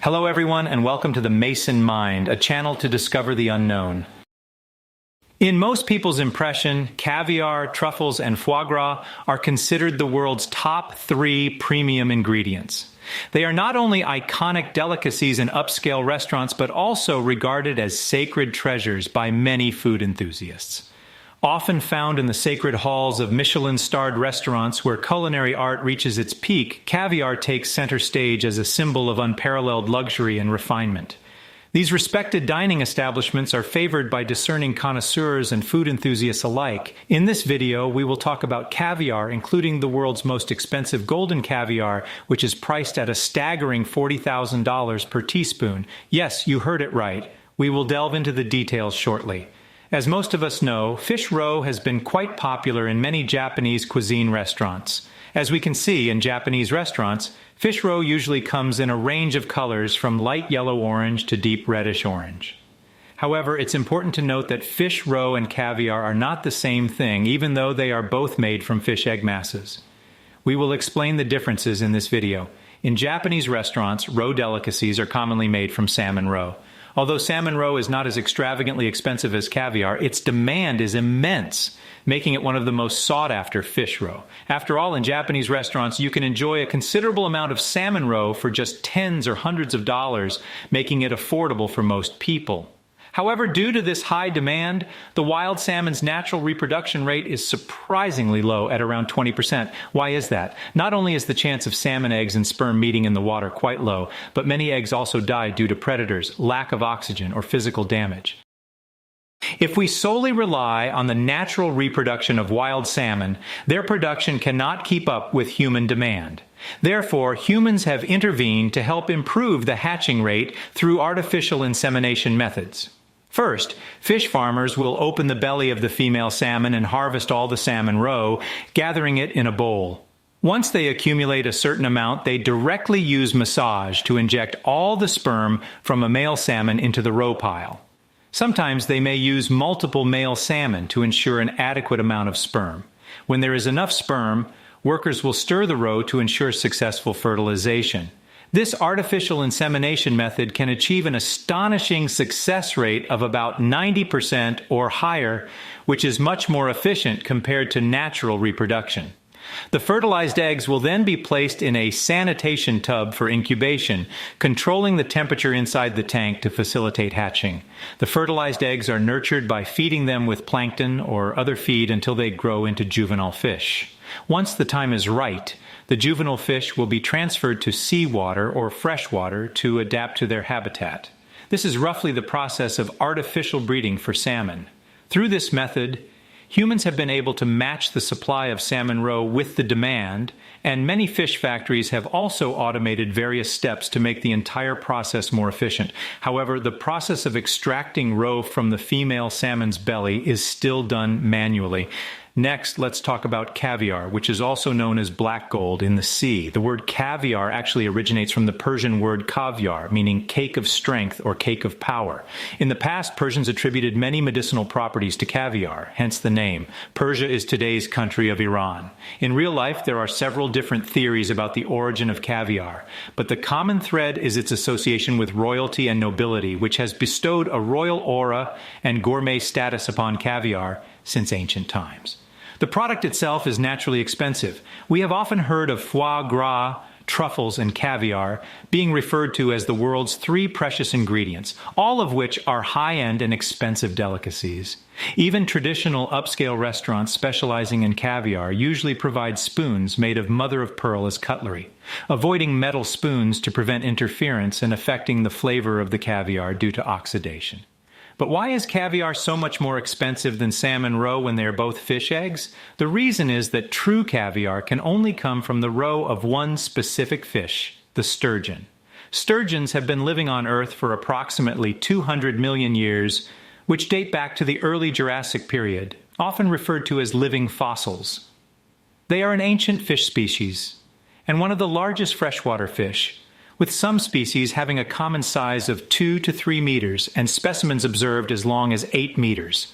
Hello everyone and welcome to the Mason Mind, a channel to discover the unknown. In most people's impression, caviar, truffles, and foie gras are considered the world's top 3 premium ingredients. They are not only iconic delicacies in upscale restaurants, but also regarded as sacred treasures by many food enthusiasts. Often found in the sacred halls of Michelin-starred restaurants where culinary art reaches its peak, caviar takes center stage as a symbol of unparalleled luxury and refinement. These respected dining establishments are favored by discerning connoisseurs and food enthusiasts alike. In this video, we will talk about caviar, including the world's most expensive golden caviar, which is priced at a staggering $40,000 per teaspoon. Yes, you heard it right. We will delve into the details shortly. As most of us know, fish roe has been quite popular in many Japanese cuisine restaurants. As we can see in Japanese restaurants, fish roe usually comes in a range of colors from light yellow-orange to deep reddish-orange. However, it's important to note that fish roe and caviar are not the same thing, even though they are both made from fish egg masses. We will explain the differences in this video. In Japanese restaurants, roe delicacies are commonly made from salmon roe. Although salmon roe is not as extravagantly expensive as caviar, its demand is immense, making it one of the most sought-after fish roe. After all, in Japanese restaurants, you can enjoy a considerable amount of salmon roe for just tens or hundreds of dollars, making it affordable for most people. However, due to this high demand, the wild salmon's natural reproduction rate is surprisingly low at around 20%. Why is that? Not only is the chance of salmon eggs and sperm meeting in the water quite low, but many eggs also die due to predators, lack of oxygen, or physical damage. If we solely rely on the natural reproduction of wild salmon, their production cannot keep up with human demand. Therefore, humans have intervened to help improve the hatching rate through artificial insemination methods. First, fish farmers will open the belly of the female salmon and harvest all the salmon roe, gathering it in a bowl. Once they accumulate a certain amount, they directly use massage to inject all the sperm from a male salmon into the roe pile. Sometimes they may use multiple male salmon to ensure an adequate amount of sperm. When there is enough sperm, workers will stir the roe to ensure successful fertilization. This artificial insemination method can achieve an astonishing success rate of about 90% or higher, which is much more efficient compared to natural reproduction. The fertilized eggs will then be placed in a sanitation tub for incubation, controlling the temperature inside the tank to facilitate hatching. The fertilized eggs are nurtured by feeding them with plankton or other feed until they grow into juvenile fish. Once the time is right, the juvenile fish will be transferred to seawater or freshwater to adapt to their habitat. This is roughly the process of artificial breeding for salmon. Through this method, humans have been able to match the supply of salmon roe with the demand, and many fish factories have also automated various steps to make the entire process more efficient. However, the process of extracting roe from the female salmon's belly is still done manually. Next, let's talk about caviar, which is also known as black gold in the sea. The word caviar actually originates from the Persian word caviar, meaning cake of strength or cake of power. In the past, Persians attributed many medicinal properties to caviar, hence the name. Persia is today's country of Iran. In real life, there are several different theories about the origin of caviar, but the common thread is its association with royalty and nobility, which has bestowed a royal aura and gourmet status upon caviar since ancient times. The product itself is naturally expensive. We have often heard of foie gras, truffles, and caviar being referred to as the world's 3 precious ingredients, all of which are high-end and expensive delicacies. Even traditional upscale restaurants specializing in caviar usually provide spoons made of mother-of-pearl as cutlery, avoiding metal spoons to prevent interference and affecting the flavor of the caviar due to oxidation. But why is caviar so much more expensive than salmon roe when they are both fish eggs? The reason is that true caviar can only come from the roe of one specific fish, the sturgeon. Sturgeons have been living on Earth for approximately 200 million years, which date back to the early Jurassic period, often referred to as living fossils. They are an ancient fish species, and one of the largest freshwater fish, with some species having a common size of 2 to 3 meters and specimens observed as long as 8 meters.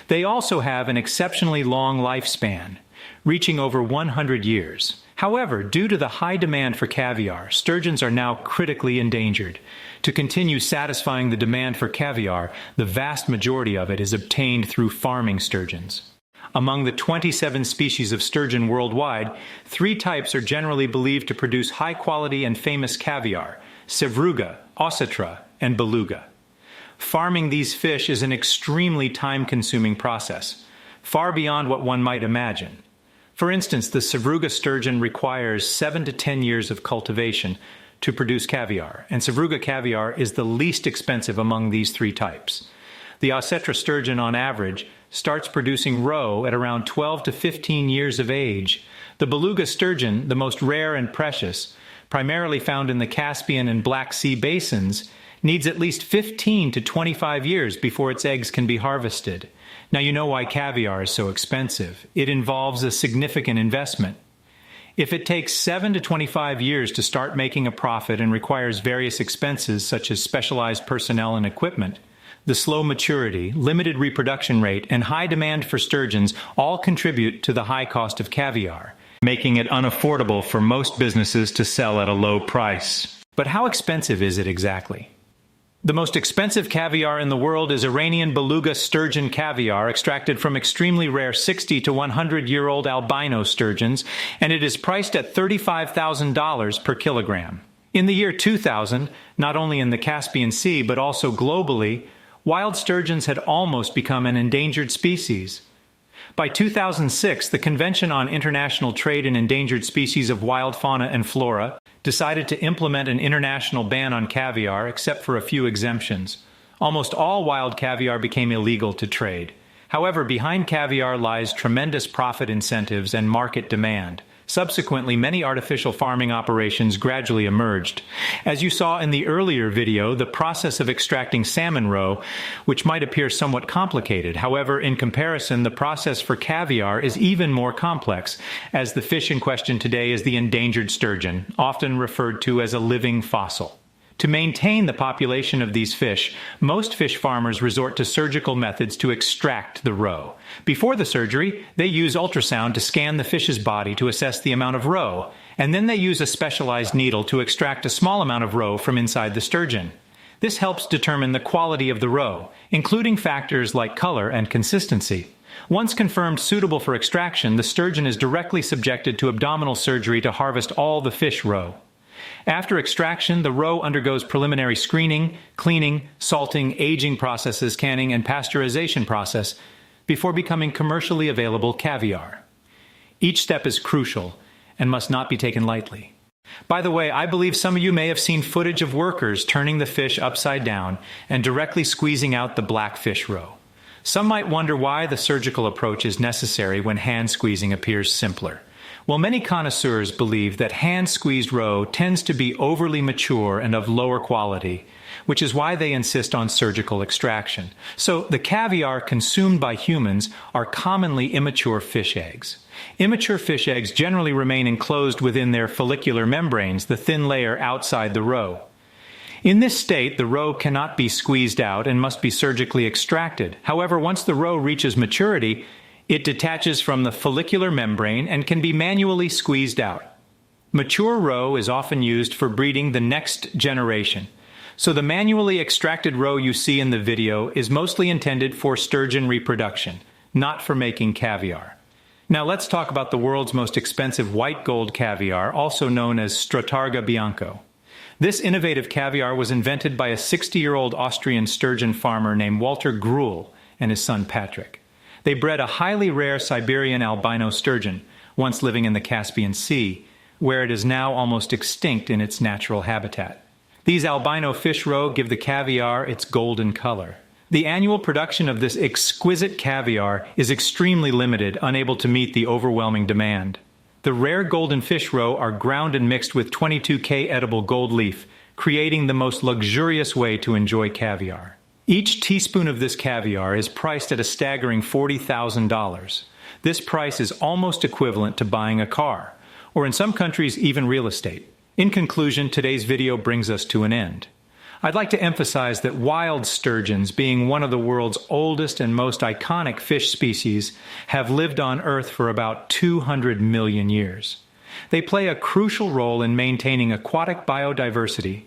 They also have an exceptionally long lifespan, reaching over 100 years. However, due to the high demand for caviar, sturgeons are now critically endangered. To continue satisfying the demand for caviar, the vast majority of it is obtained through farming sturgeons. Among the 27 species of sturgeon worldwide, 3 types are generally believed to produce high-quality and famous caviar: Sevruga, Ossetra, and Beluga. Farming these fish is an extremely time-consuming process, far beyond what one might imagine. For instance, the Sevruga sturgeon requires 7 to 10 years of cultivation to produce caviar, and Sevruga caviar is the least expensive among these 3 types. The Ossetra sturgeon, on average, starts producing roe at around 12 to 15 years of age. The Beluga sturgeon, the most rare and precious, primarily found in the Caspian and Black Sea basins, needs at least 15 to 25 years before its eggs can be harvested. Now you know why caviar is so expensive. It involves a significant investment. If it takes 7 to 25 years to start making a profit and requires various expenses such as specialized personnel and equipment, the slow maturity, limited reproduction rate, and high demand for sturgeons all contribute to the high cost of caviar, making it unaffordable for most businesses to sell at a low price. But how expensive is it exactly? The most expensive caviar in the world is Iranian Beluga sturgeon caviar, extracted from extremely rare 60 to 100-year-old albino sturgeons, and it is priced at $35,000 per kilogram. In the year 2000, not only in the Caspian Sea but also globally, wild sturgeons had almost become an endangered species. By 2006, the Convention on International Trade in Endangered Species of Wild Fauna and Flora decided to implement an international ban on caviar, except for a few exemptions. Almost all wild caviar became illegal to trade. However, behind caviar lies tremendous profit incentives and market demand. Subsequently, many artificial farming operations gradually emerged. As you saw in the earlier video, the process of extracting salmon roe, which might appear somewhat complicated. However, in comparison, the process for caviar is even more complex, as the fish in question today is the endangered sturgeon, often referred to as a living fossil. To maintain the population of these fish, most fish farmers resort to surgical methods to extract the roe. Before the surgery, they use ultrasound to scan the fish's body to assess the amount of roe, and then they use a specialized needle to extract a small amount of roe from inside the sturgeon. This helps determine the quality of the roe, including factors like color and consistency. Once confirmed suitable for extraction, the sturgeon is directly subjected to abdominal surgery to harvest all the fish roe. After extraction, the roe undergoes preliminary screening, cleaning, salting, aging processes, canning, and pasteurization process before becoming commercially available caviar. Each step is crucial and must not be taken lightly. By the way, I believe some of you may have seen footage of workers turning the fish upside down and directly squeezing out the black fish roe. Some might wonder why the surgical approach is necessary when hand squeezing appears simpler. Well, many connoisseurs believe that hand-squeezed roe tends to be overly mature and of lower quality, which is why they insist on surgical extraction. So, the caviar consumed by humans are commonly immature fish eggs. Immature fish eggs generally remain enclosed within their follicular membranes, the thin layer outside the roe. In this state, the roe cannot be squeezed out and must be surgically extracted. However, once the roe reaches maturity, it detaches from the follicular membrane and can be manually squeezed out. Mature roe is often used for breeding the next generation. So the manually extracted roe you see in the video is mostly intended for sturgeon reproduction, not for making caviar. Now let's talk about the world's most expensive white gold caviar, also known as Strätarga bianco. This innovative caviar was invented by a 60-year-old Austrian sturgeon farmer named Walter Gruhl and his son Patrick. They bred a highly rare Siberian albino sturgeon, once living in the Caspian Sea, where it is now almost extinct in its natural habitat. These albino fish roe give the caviar its golden color. The annual production of this exquisite caviar is extremely limited, unable to meet the overwhelming demand. The rare golden fish roe are ground and mixed with 22K edible gold leaf, creating the most luxurious way to enjoy caviar. Each teaspoon of this caviar is priced at a staggering $40,000. This price is almost equivalent to buying a car, or in some countries even real estate. In conclusion, today's video brings us to an end. I'd like to emphasize that wild sturgeons, being one of the world's oldest and most iconic fish species, have lived on Earth for about 200 million years. They play a crucial role in maintaining aquatic biodiversity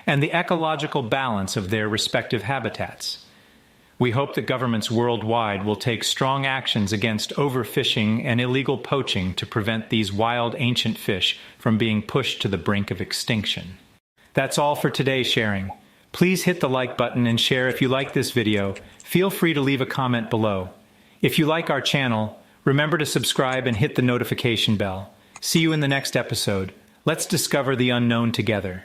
and the ecological balance of their respective habitats. We hope that governments worldwide will take strong actions against overfishing and illegal poaching to prevent these wild ancient fish from being pushed to the brink of extinction. That's all for today's sharing. Please hit the like button and share if you like this video. Feel free to leave a comment below. If you like our channel, remember to subscribe and hit the notification bell. See you in the next episode. Let's discover the unknown together.